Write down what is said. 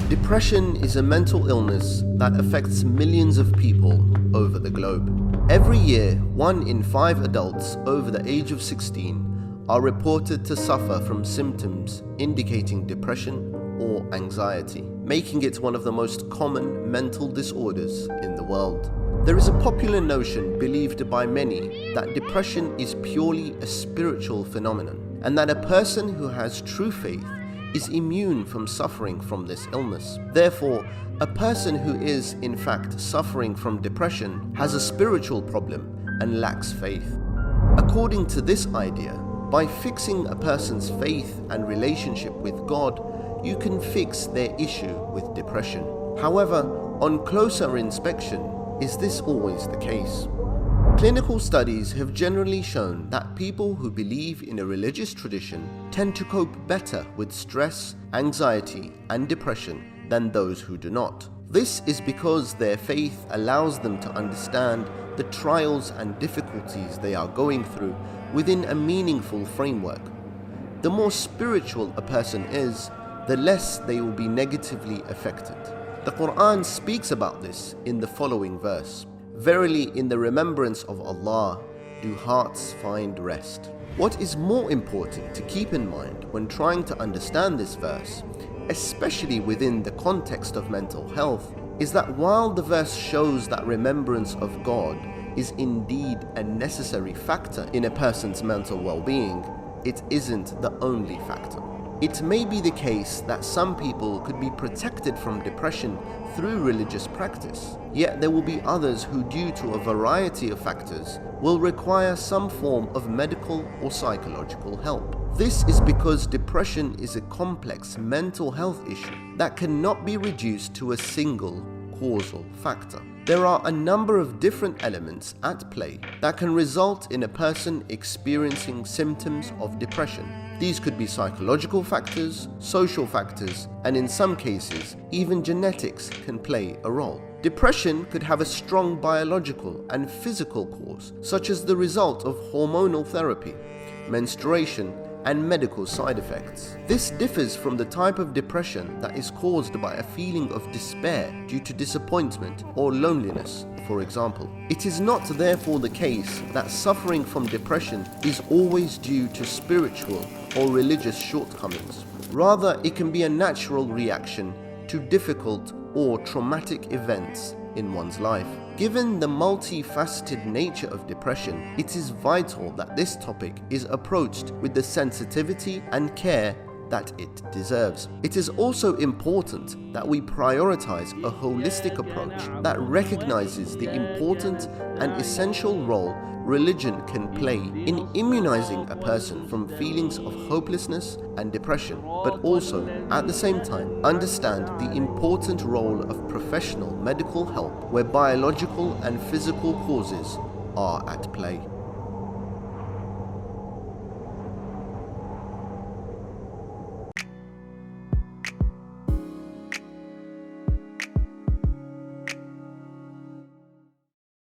Depression is a mental illness that affects millions of people over the globe. Every year, 1 in 5 adults over the age of 16 are reported to suffer from symptoms indicating depression or anxiety, making it one of the most common mental disorders in the world. There is a popular notion believed by many that depression is purely a spiritual phenomenon, and that a person who has true faith is immune from suffering from this illness. Therefore, a person who is in fact suffering from depression has a spiritual problem and lacks faith. According to this idea, by fixing a person's faith and relationship with God, you can fix their issue with depression. However, on closer inspection, is this always the case? Clinical studies have generally shown that people who believe in a religious tradition tend to cope better with stress, anxiety, and depression than those who do not. This is because their faith allows them to understand the trials and difficulties they are going through within a meaningful framework. The more spiritual a person is, the less they will be negatively affected. The Quran speaks about this in the following verse. Verily, in the remembrance of Allah do hearts find rest. What is more important to keep in mind when trying to understand this verse, especially within the context of mental health, is that while the verse shows that remembrance of God is indeed a necessary factor in a person's mental well-being, it isn't the only factor. It may be the case that some people could be protected from depression through religious practice, yet there will be others who, due to a variety of factors, will require some form of medical or psychological help. This is because depression is a complex mental health issue that cannot be reduced to a single causal factor. There are a number of different elements at play that can result in a person experiencing symptoms of depression. These could be psychological factors, social factors, and in some cases, even genetics can play a role. Depression could have a strong biological and physical cause, such as the result of hormonal therapy, menstruation, and medical side effects. This differs from the type of depression that is caused by a feeling of despair due to disappointment or loneliness, for example. It is not therefore the case that suffering from depression is always due to spiritual or religious shortcomings. Rather, it can be a natural reaction to difficult or traumatic events in one's life. Given the multifaceted nature of depression, it is vital that this topic is approached with the sensitivity and care that it deserves. It is also important that we prioritize a holistic approach that recognizes the important and essential role religion can play in immunizing a person from feelings of hopelessness and depression, but also, at the same time, understand the important role of professional medical help where biological and physical causes are at play.